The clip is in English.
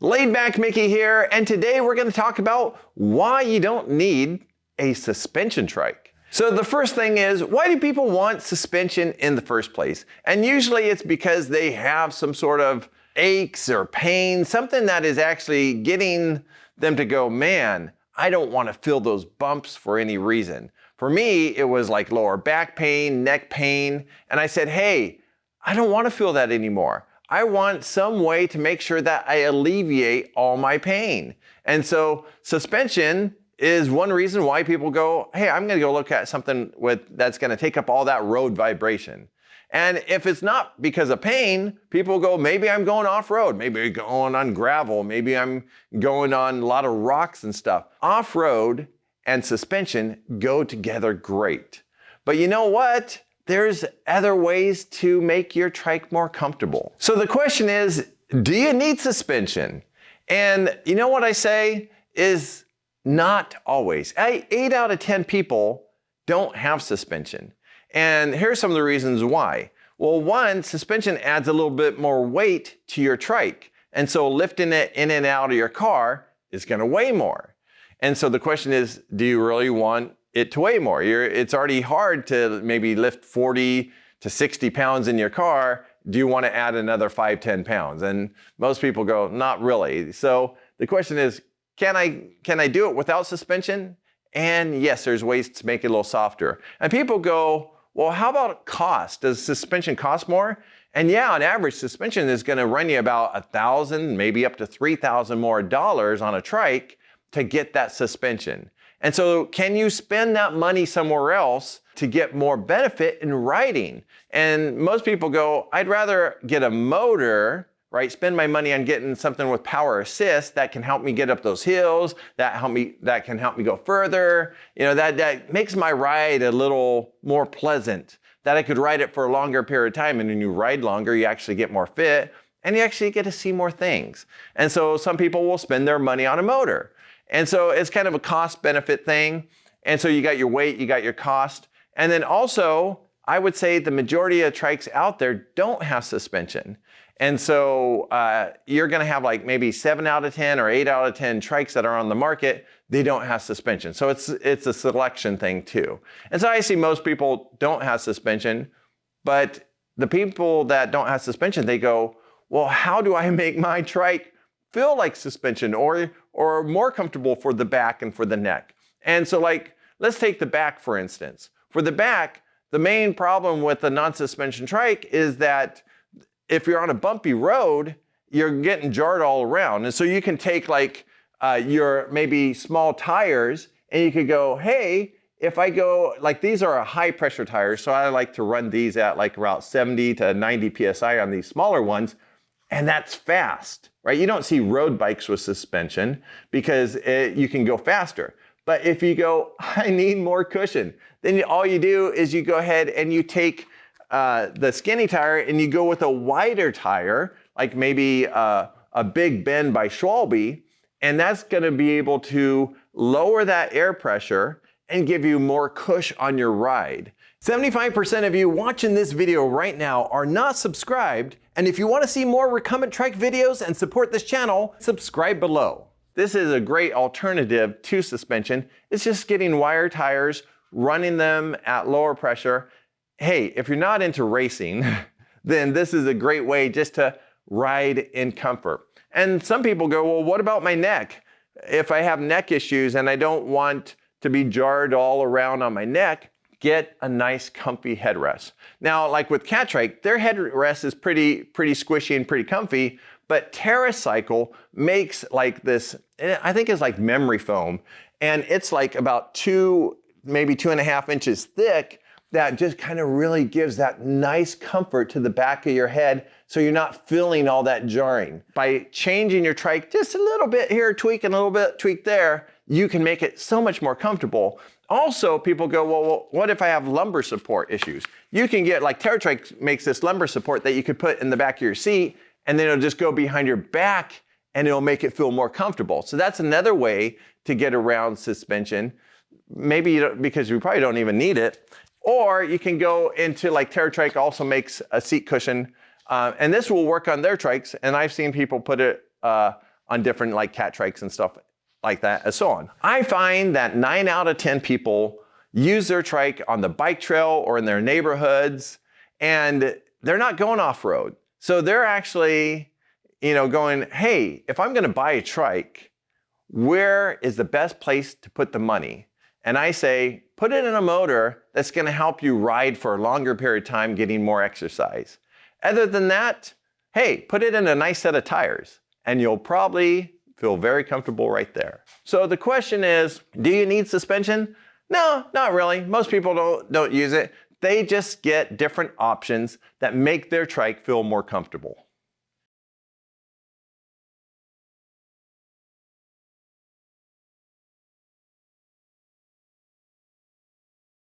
Laid back Mickey here, and today we're going to talk about why you don't need a suspension trike. So the first thing is, why do people want suspension in the first place? And usually it's because they have some sort of aches or pain, something that is actually getting them to go, man, I don't want to feel those bumps for any reason. For me, it was like lower back pain, neck pain, and I said, hey, I don't want to feel that anymore. I want some way to make sure that I alleviate all my pain. And so suspension is one reason why people go, hey, I'm gonna go look at something that's gonna take up all that road vibration. And if it's not because of pain, people go, maybe I'm going off-road, maybe I'm going on gravel, maybe I'm going on a lot of rocks and stuff. Off-road and suspension go together great. But you know what? There's other ways to make your trike more comfortable. So the question is, do you need suspension? And you know what I say is not always. 8 out of 10 people don't have suspension. And here's some of the reasons why. Well, one, suspension adds a little bit more weight to your trike. And so lifting it in and out of your car is gonna weigh more. And so the question is, do you really want it to weigh more? It's already hard to maybe lift 40 to 60 pounds in your car. Do you want to add another 5, 10 pounds? And most people go, not really. So the question is, can I do it without suspension? And yes, there's ways to make it a little softer. And people go, well, how about cost? Does suspension cost more? And yeah, on average, suspension is going to run you about $1,000, maybe up to $3,000 more dollars on a trike to get that suspension. And so can you spend that money somewhere else to get more benefit in riding? And most people go, I'd rather get a motor, right? Spend my money on getting something with power assist that can help me get up those hills, that can help me go further. You know, that makes my ride a little more pleasant, that I could ride it for a longer period of time. And when you ride longer, you actually get more fit and you actually get to see more things. And so some people will spend their money on a motor. And so it's kind of a cost benefit thing. And so you got your weight, you got your cost. And then also, I would say the majority of trikes out there don't have suspension. And so you're gonna have like maybe 7 out of 10 or 8 out of 10 trikes that are on the market, they don't have suspension. So it's a selection thing too. And so I see most people don't have suspension, but the people that don't have suspension, they go, well, how do I make my trike feel like suspension or more comfortable for the back and for the neck? And so like, let's take the back for instance. For the back, the main problem with the non-suspension trike is that if you're on a bumpy road, you're getting jarred all around. And so you can take like your maybe small tires and you could go, hey, if I go, like these are a high pressure tires, so I like to run these at like around 70 to 90 PSI on these smaller ones. And that's fast, right? You don't see road bikes with suspension because you can go faster. But if you go, I need more cushion, then all you do is you go ahead and you take the skinny tire and you go with a wider tire, like maybe a Big Bend by Schwalbe, and that's gonna be able to lower that air pressure and give you more cush on your ride. 75% of you watching this video right now are not subscribed, and if you want to see more recumbent trike videos and support this channel, subscribe below. This is a great alternative to suspension. It's just getting wire tires, running them at lower pressure. Hey, if you're not into racing, then this is a great way just to ride in comfort. And some people go, well, what about my neck? If I have neck issues and I don't want to be jarred all around on my neck, get a nice comfy headrest. Now, like with Cat Trike, their headrest is pretty squishy and pretty comfy, but TerraCycle makes like this, I think it's like memory foam, and it's like about maybe 2.5 inches thick, that just kind of really gives that nice comfort to the back of your head so you're not feeling all that jarring. By changing your trike just a little bit here, tweaking a little bit, tweak there, you can make it so much more comfortable. Also, people go, well, what if I have lumbar support issues? You can get, like TerraTrike makes this lumbar support that you could put in the back of your seat, and then it'll just go behind your back and it'll make it feel more comfortable. So that's another way to get around suspension. Maybe because you probably don't even need it. Or you can go into, like TerraTrike also makes a seat cushion, and this will work on their trikes, and I've seen people put it on different like cat trikes and stuff like that and so on. I find that 9 out of 10 people use their trike on the bike trail or in their neighborhoods, and they're not going off-road. So they're actually, going, hey, if I'm gonna buy a trike, where is the best place to put the money? And I say, put it in a motor that's gonna help you ride for a longer period of time, getting more exercise. Other than that, hey, put it in a nice set of tires, and you'll probably feel very comfortable right there. So the question is, do you need suspension? No, not really. Most people don't use it. They just get different options that make their trike feel more comfortable.